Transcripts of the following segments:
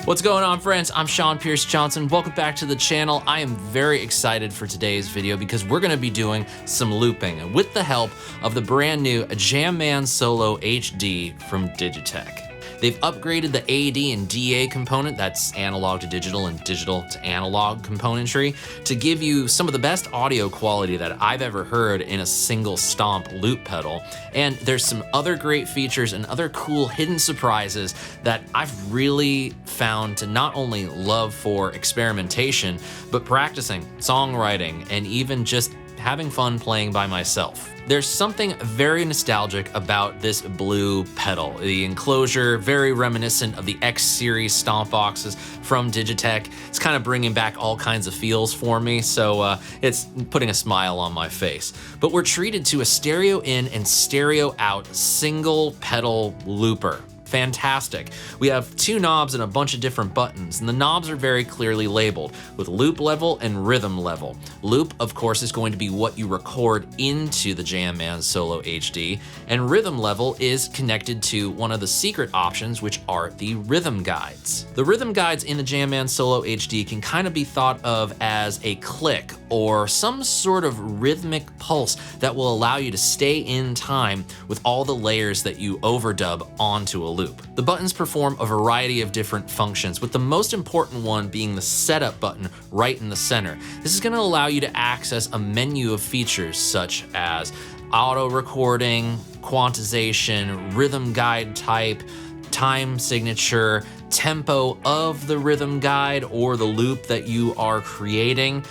What's going on, friends? I'm Sean Pierce Johnson. Welcome back to the channel. I am very excited for today's video because we're going to be doing some looping with the help of the brand new JamMan Solo HD from Digitech. They've upgraded the AD and DA component, that's analog to digital and digital to analog componentry, to give you some of the best audio quality that I've ever heard in a single stomp loop pedal. And there's some other great features and other cool hidden surprises that I've really found to not only love for experimentation, but practicing, songwriting, and even just having fun playing by myself. There's something very nostalgic about this blue pedal. The enclosure, very reminiscent of the X series stomp boxes from Digitech. It's kind of bringing back all kinds of feels for me, so it's putting a smile on my face. But we're treated to a stereo in and stereo out single pedal looper. Fantastic. We have two knobs and a bunch of different buttons, and the knobs are very clearly labeled with loop level and rhythm level. Loop, of course, is going to be what you record into the JamMan Solo HD, and rhythm level is connected to one of the secret options, which are the rhythm guides. The rhythm guides in the JamMan Solo HD can kind of be thought of as a click or some sort of rhythmic pulse that will allow you to stay in time with all the layers that you overdub onto a loop. The buttons perform a variety of different functions, with the most important one being the setup button right in the center. This is going to allow you to access a menu of features such as auto recording, quantization, rhythm guide type, time signature, tempo of the rhythm guide or the loop that you are creating.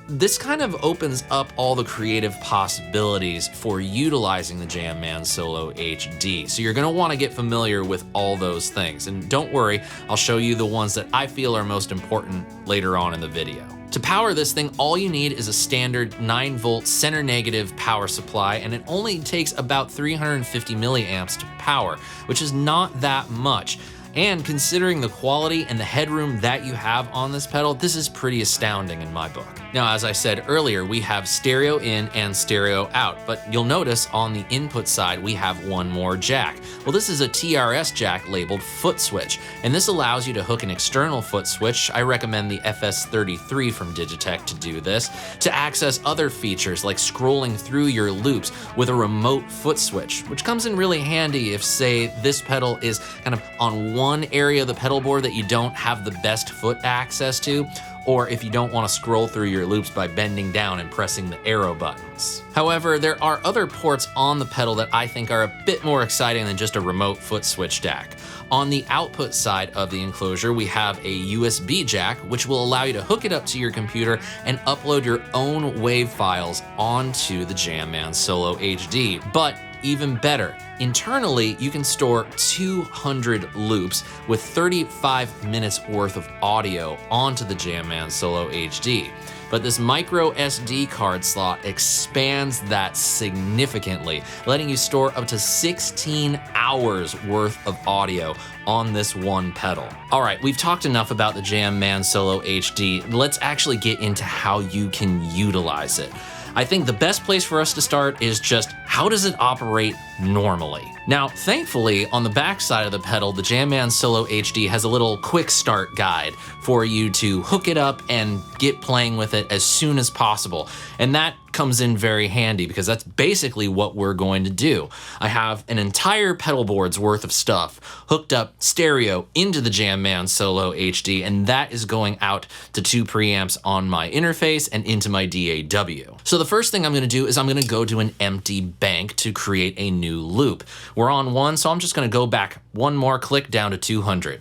This kind of opens up all the creative possibilities for utilizing the JamMan Solo HD. So you're gonna wanna get familiar with all those things. And don't worry, I'll show you the ones that I feel are most important later on in the video. To power this thing, all you need is a standard 9-volt center negative power supply, and it only takes about 350 milliamps to power, which is not that much. And considering the quality and the headroom that you have on this pedal, this is pretty astounding in my book. Now, as I said earlier, we have stereo in and stereo out, but you'll notice on the input side, we have one more jack. Well, this is a TRS jack labeled foot switch, and this allows you to hook an external foot switch. I recommend the FS33 from Digitech to do this, to access other features like scrolling through your loops with a remote foot switch, which comes in really handy if, say, this pedal is kind of on one area of the pedal board that you don't have the best foot access to, or if you don't want to scroll through your loops by bending down and pressing the arrow buttons. However, there are other ports on the pedal that I think are a bit more exciting than just a remote foot switch jack. On the output side of the enclosure, we have a USB jack, which will allow you to hook it up to your computer and upload your own WAV files onto the JamMan Solo HD. But even better, internally, you can store 200 loops with 35 minutes worth of audio onto the JamMan Solo HD. But this micro SD card slot expands that significantly, letting you store up to 16 hours worth of audio on this one pedal. All right, we've talked enough about the JamMan Solo HD. Let's actually get into how you can utilize it. I think the best place for us to start is just how does it operate normally? Now, thankfully, on the back side of the pedal, the JamMan Solo HD has a little quick start guide for you to hook it up and get playing with it as soon as possible. And that comes in very handy because that's basically what we're going to do. I have an entire pedal board's worth of stuff hooked up stereo into the JamMan Solo HD, and that is going out to 2 preamps on my interface and into my DAW. So the first thing I'm gonna do is I'm gonna go to an empty bank to create a new loop. We're on 1, so I'm just gonna go back one more click down to 200.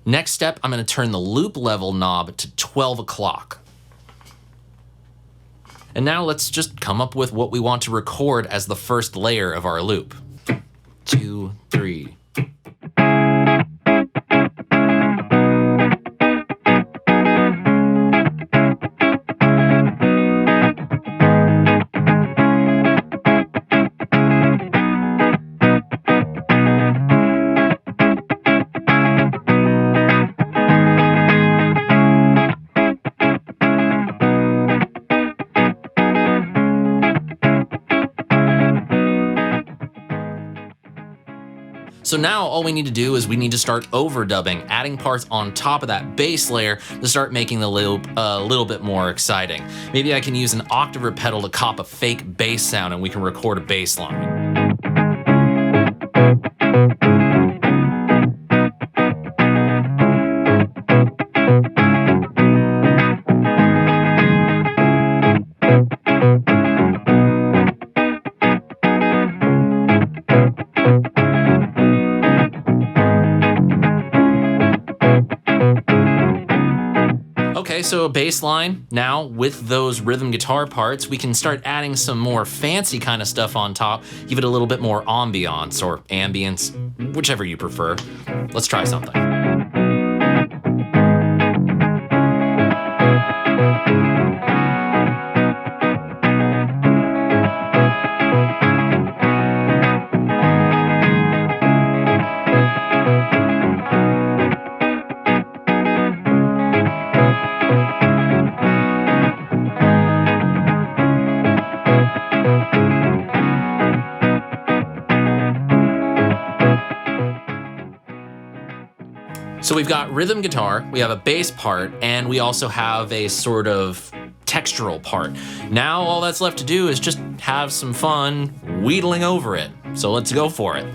Next step, I'm gonna turn the loop level knob to 12 o'clock. And now let's just come up with what we want to record as the first layer of our loop. 2, 3. So now all we need to do is we need to start overdubbing, adding parts on top of that bass layer to start making the loop a little bit more exciting. Maybe I can use an octave pedal to cop a fake bass sound and we can record a bass line. Okay, so a bass line. Now with those rhythm guitar parts, we can start adding some more fancy kind of stuff on top, give it a little bit more ambiance or ambience, whichever you prefer. Let's try something. So we've got rhythm guitar, we have a bass part, and we also have a sort of textural part. Now all that's left to do is just have some fun wheedling over it. So let's go for it.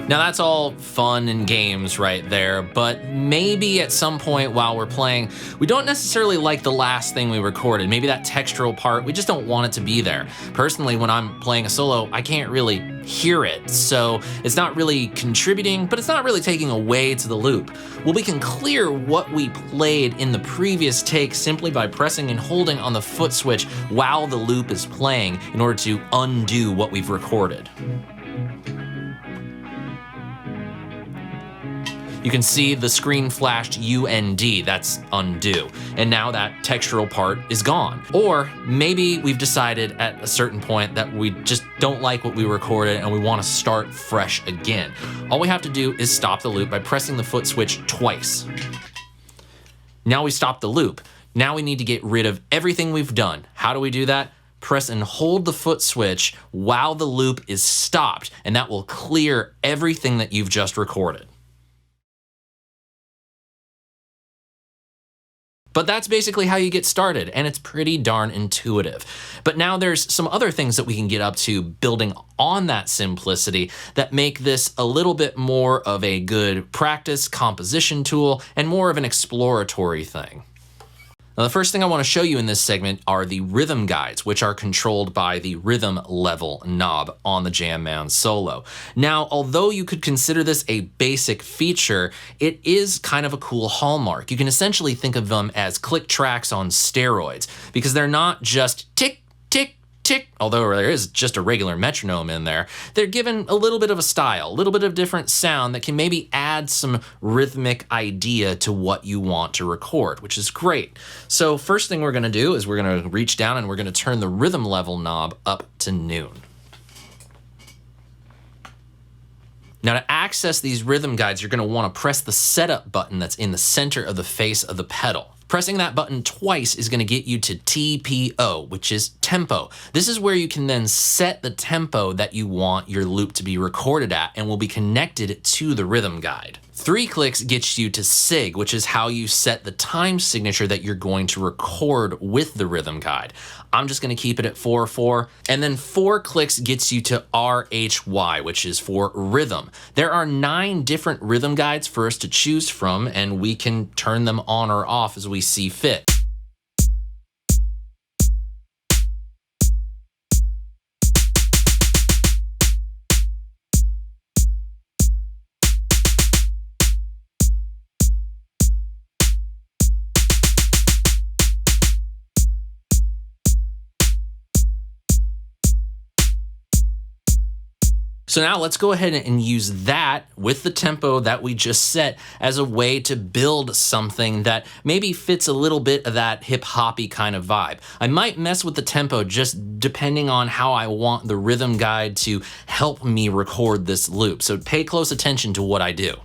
Now that's all fun and games right there, but maybe at some point while we're playing, we don't necessarily like the last thing we recorded. Maybe that textural part, we just don't want it to be there. Personally, when I'm playing a solo, I can't really hear it, so it's not really contributing, but it's not really taking away to the loop. Well, we can clear what we played in the previous take simply by pressing and holding on the foot switch while the loop is playing in order to undo what we've recorded. You can see the screen flashed UND, that's undo. And now that textural part is gone. Or maybe we've decided at a certain point that we just don't like what we recorded and we want to start fresh again. All we have to do is stop the loop by pressing the foot switch twice. Now we stop the loop. Now we need to get rid of everything we've done. How do we do that? Press and hold the foot switch while the loop is stopped, and that will clear everything that you've just recorded. But that's basically how you get started, and it's pretty darn intuitive. But now there's some other things that we can get up to building on that simplicity that make this a little bit more of a good practice composition tool and more of an exploratory thing. Now, the first thing I want to show you in this segment are the rhythm guides, which are controlled by the rhythm level knob on the JamMan Solo. Now, although you could consider this a basic feature, it is kind of a cool hallmark. You can essentially think of them as click tracks on steroids, because they're not just tick, tick, tick, although there is just a regular metronome in there. They're given a little bit of a style, a little bit of different sound that can maybe add some rhythmic idea to what you want to record, which is great. So first thing we're gonna do is we're gonna reach down and we're gonna turn the rhythm level knob up to noon. Now to access these rhythm guides, you're gonna wanna press the setup button that's in the center of the face of the pedal. Pressing that button twice is gonna get you to TPO, which is tempo. This is where you can then set the tempo that you want your loop to be recorded at and will be connected to the rhythm guide. 3 clicks gets you to sig, which is how you set the time signature that you're going to record with the rhythm guide. I'm just gonna keep it at 4/4. And then 4 clicks gets you to RHY, which is for rhythm. There are 9 different rhythm guides for us to choose from, and we can turn them on or off as we see fit. So now let's go ahead and use that with the tempo that we just set as a way to build something that maybe fits a little bit of that hip-hoppy kind of vibe. I might mess with the tempo just depending on how I want the rhythm guide to help me record this loop. So pay close attention to what I do.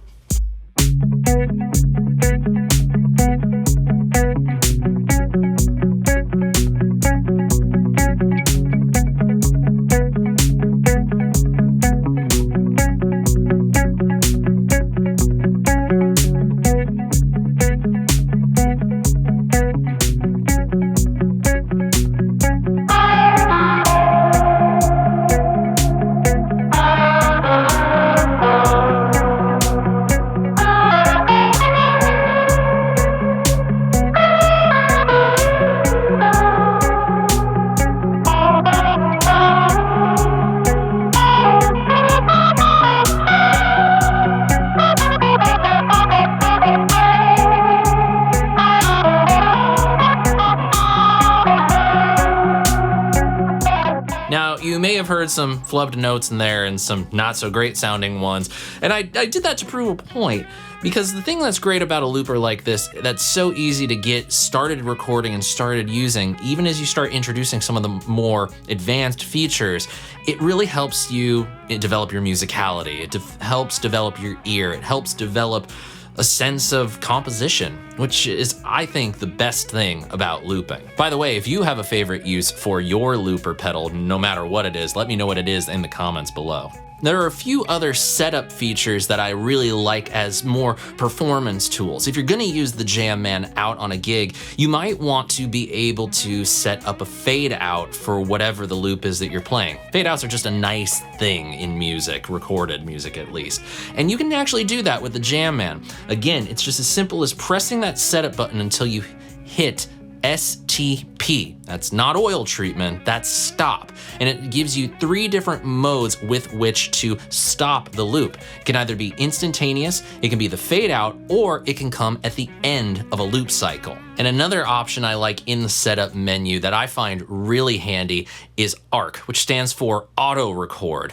Now, you may have heard some flubbed notes in there and some not so great sounding ones, and I did that to prove a point, because the thing that's great about a looper like this that's so easy to get started recording and started using, even as you start introducing some of the more advanced features, it really helps you develop your musicality. It helps develop your ear. It helps develop a sense of composition, which is, I think, the best thing about looping. By the way, if you have a favorite use for your looper pedal, no matter what it is, let me know what it is in the comments below. There are a few other setup features that I really like as more performance tools. If you're gonna use the JamMan out on a gig, you might want to be able to set up a fade out for whatever the loop is that you're playing. Fade outs are just a nice thing in music, recorded music at least. And you can actually do that with the JamMan. Again, it's just as simple as pressing that setup button until you hit STP. That's not oil treatment, that's stop. And it gives you 3 different modes with which to stop the loop. It can either be instantaneous, it can be the fade out, or it can come at the end of a loop cycle. And another option I like in the setup menu that I find really handy is ARC, which stands for auto record.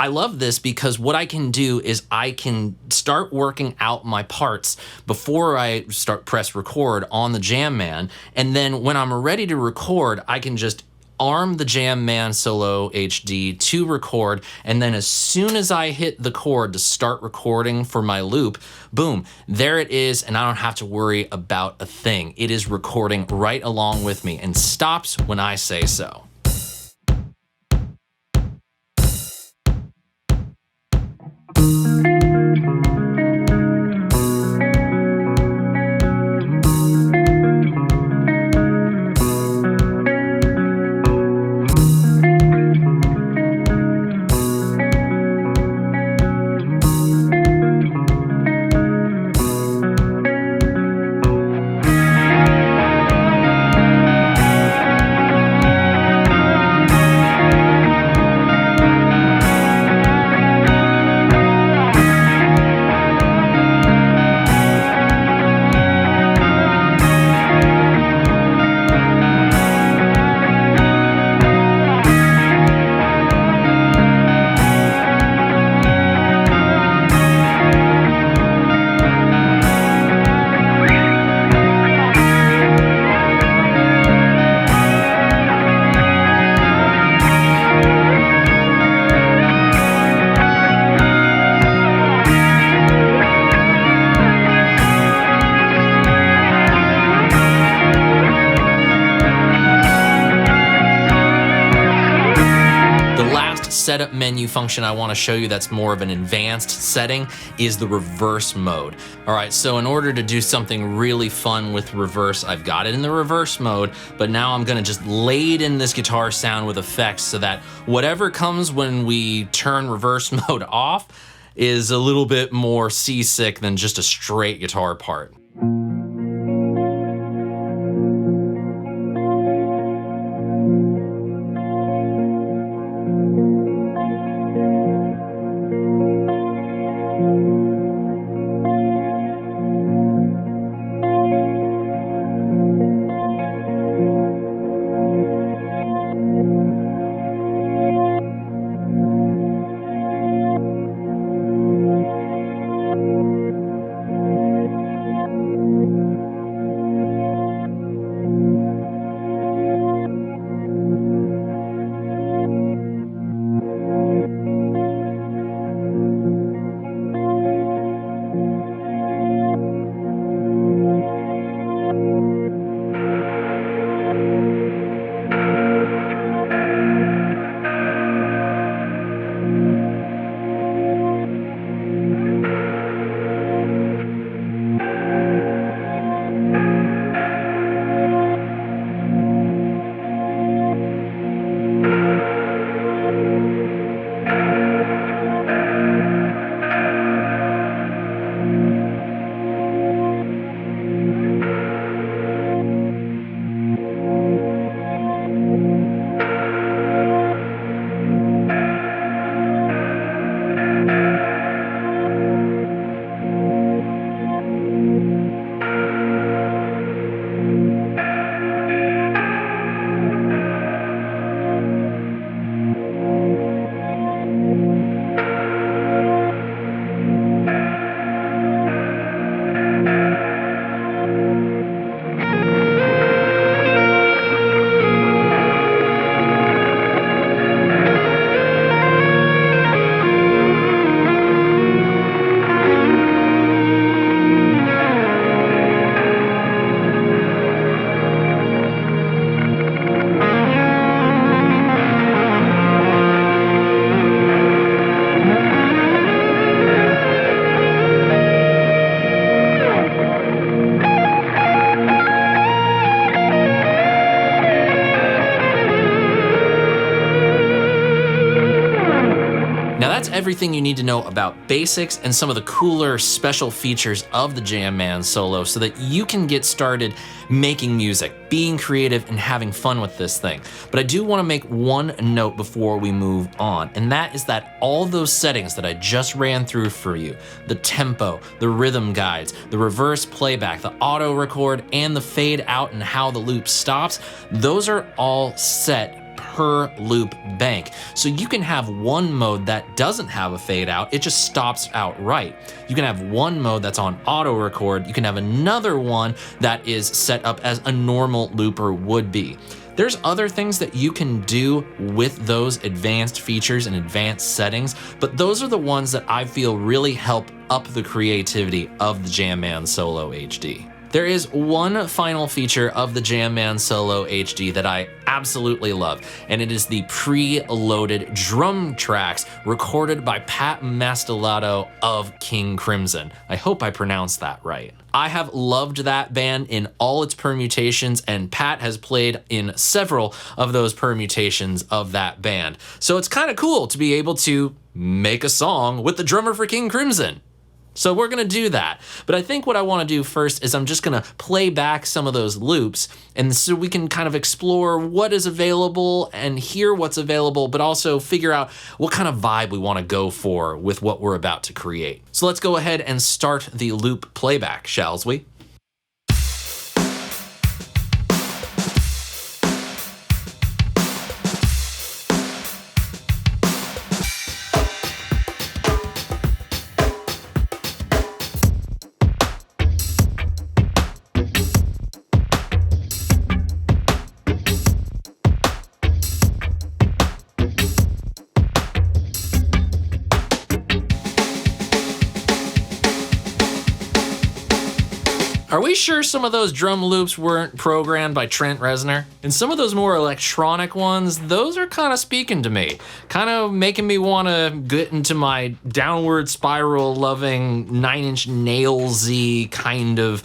I love this because what I can do is I can start working out my parts before I press record on the JamMan, and then when I'm ready to record, I can just arm the JamMan Solo HD to record, and then as soon as I hit the chord to start recording for my loop, boom, there it is, and I don't have to worry about a thing. It is recording right along with me and stops when I say so. Setup menu function I want to show you that's more of an advanced setting is the reverse mode. All right, so in order to do something really fun with reverse, I've got it in the reverse mode, but now I'm gonna just lade in this guitar sound with effects so that whatever comes when we turn reverse mode off is a little bit more seasick than just a straight guitar part. everything you need to know about basics and some of the cooler special features of the JamMan Solo so that you can get started making music, being creative, and having fun with this thing. But I do want to make one note before we move on, and that is that all those settings that I just ran through for you, the tempo, the rhythm guides, the reverse playback, the auto record, and the fade out and how the loop stops, those are all set per loop bank. So you can have one mode that doesn't have a fade out, it just stops outright. You can have one mode that's on auto record, you can have another one that is set up as a normal looper would be. There's other things that you can do with those advanced features and advanced settings, but those are the ones that I feel really help up the creativity of the JamMan Solo HD. There is one final feature of the JamMan Solo HD that I absolutely love, and it is the preloaded drum tracks recorded by Pat Mastelotto of King Crimson. I hope I pronounced that right. I have loved that band in all its permutations, and Pat has played in several of those permutations of that band. So it's kind of cool to be able to make a song with the drummer for King Crimson. So we're gonna do that. But I think what I wanna do first is I'm just gonna play back some of those loops, and so we can kind of explore what is available and hear what's available, but also figure out what kind of vibe we wanna go for with what we're about to create. So let's go ahead and start the loop playback, shall we? Are we sure some of those drum loops weren't programmed by Trent Reznor? And some of those more electronic ones, those are kind of speaking to me. Kind of making me want to get into my downward spiral loving Nine Inch Nails-y kind of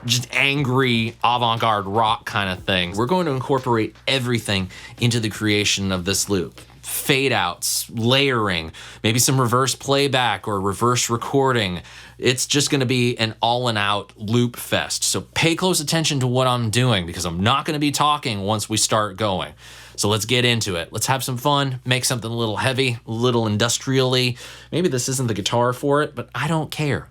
just angry avant-garde rock kind of thing. We're going to incorporate everything into the creation of this loop. Fade outs, layering, maybe some reverse playback or reverse recording. It's just gonna be an all and out loop fest. So pay close attention to what I'm doing because I'm not gonna be talking once we start going. So let's get into it. Let's have some fun, make something a little heavy, a little industrially. Maybe this isn't the guitar for it, but I don't care.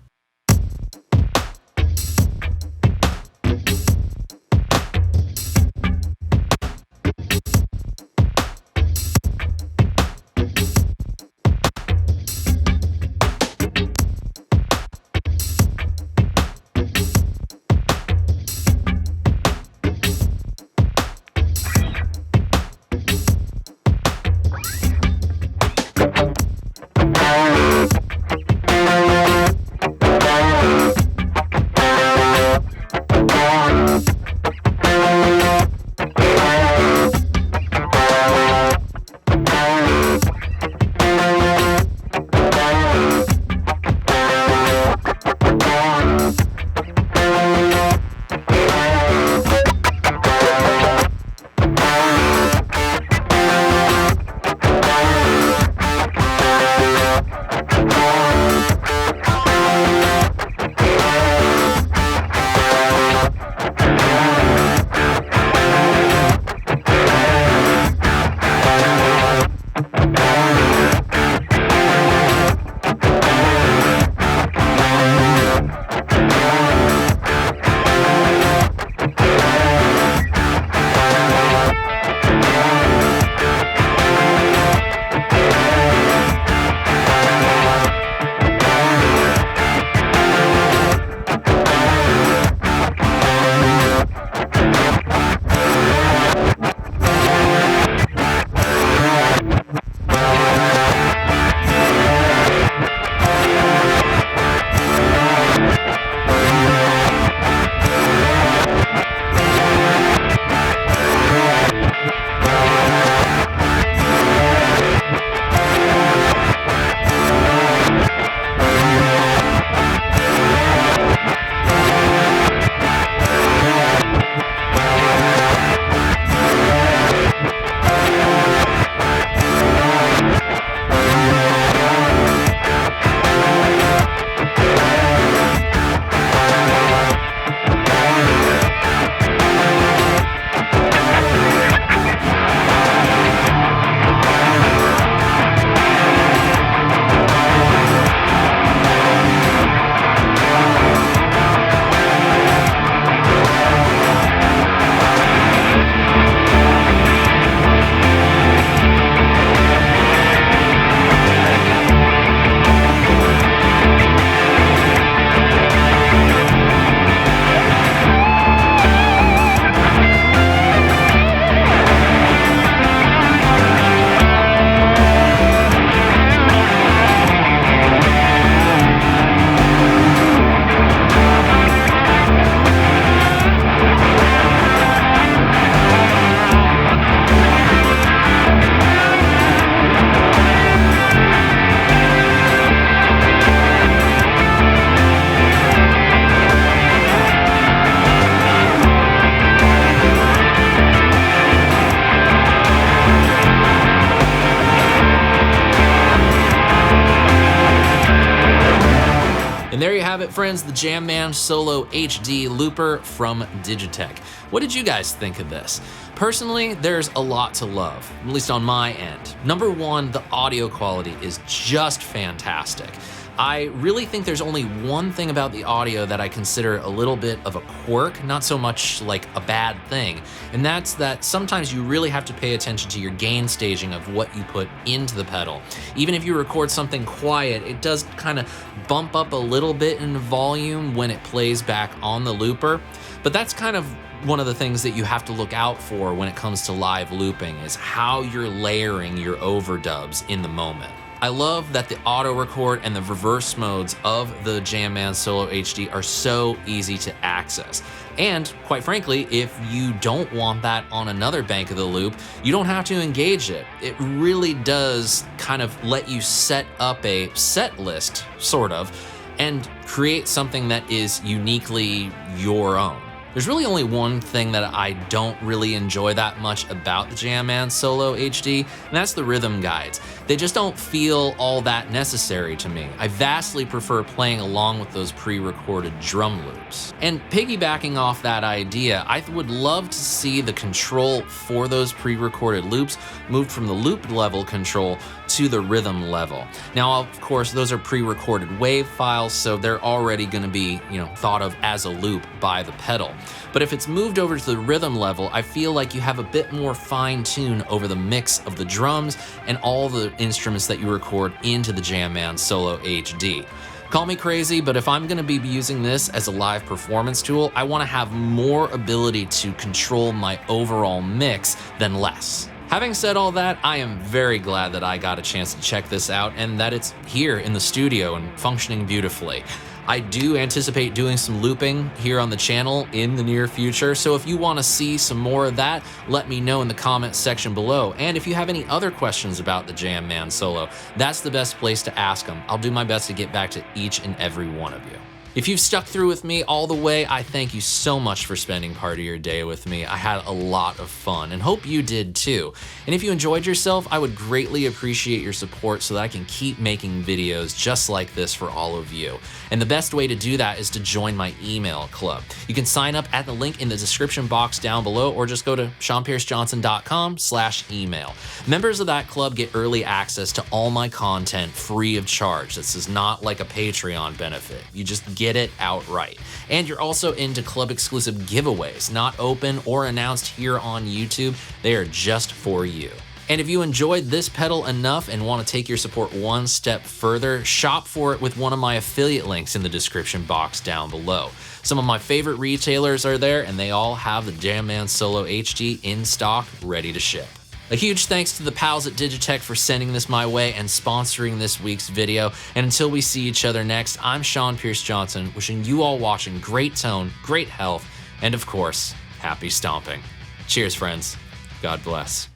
it, friends, the JamMan Solo HD looper from Digitech. What did you guys think of this? Personally, there's a lot to love, at least on my end. Number one, the audio quality is just fantastic. I really think there's only one thing about the audio that I consider a little bit of a quirk, not so much like a bad thing, and that's that sometimes you really have to pay attention to your gain staging of what you put into the pedal. Even if you record something quiet, it does kind of bump up a little bit in volume when it plays back on the looper, but that's kind of one of the things that you have to look out for when it comes to live looping is how you're layering your overdubs in the moment. I love that the auto record and the reverse modes of the JamMan Solo HD are so easy to access. And quite frankly, if you don't want that on another bank of the loop, you don't have to engage it. It really does kind of let you set up a set list, sort of, and create something that is uniquely your own. There's really only one thing that I don't really enjoy that much about the JamMan Solo HD, and that's the rhythm guides. They just don't feel all that necessary to me. I vastly prefer playing along with those pre-recorded drum loops. And piggybacking off that idea, I would love to see the control for those pre-recorded loops moved from the loop level control to the rhythm level. Now, of course, those are pre-recorded WAV files, so they're already gonna be, thought of as a loop by the pedal. But if it's moved over to the rhythm level, I feel like you have a bit more fine tune over the mix of the drums and all the instruments that you record into the JamMan Solo HD. Call me crazy, but if I'm gonna be using this as a live performance tool, I wanna have more ability to control my overall mix than less. Having said all that, I am very glad that I got a chance to check this out and that it's here in the studio and functioning beautifully. I do anticipate doing some looping here on the channel in the near future, so if you want to see some more of that, let me know in the comments section below. And if you have any other questions about the JamMan Solo, that's the best place to ask them. I'll do my best to get back to each and every one of you. If you've stuck through with me all the way, I thank you so much for spending part of your day with me. I had a lot of fun and hope you did too. And if you enjoyed yourself, I would greatly appreciate your support so that I can keep making videos just like this for all of you. And the best way to do that is to join my email club. You can sign up at the link in the description box down below or just go to SeanPierceJohnson.com/email. Members of that club get early access to all my content free of charge. This is not like a Patreon benefit. You just get it outright. And you're also into club exclusive giveaways, not open or announced here on YouTube. They are just for you. And if you enjoyed this pedal enough and want to take your support one step further, shop for it with one of my affiliate links in the description box down below. Some of my favorite retailers are there and they all have the JamMan Solo HD in stock, ready to ship. A huge thanks to the pals at Digitech for sending this my way and sponsoring this week's video. And until we see each other next, I'm Sean Pierce Johnson, wishing you all watching great tone, great health, and of course, happy stomping. Cheers, friends. God bless.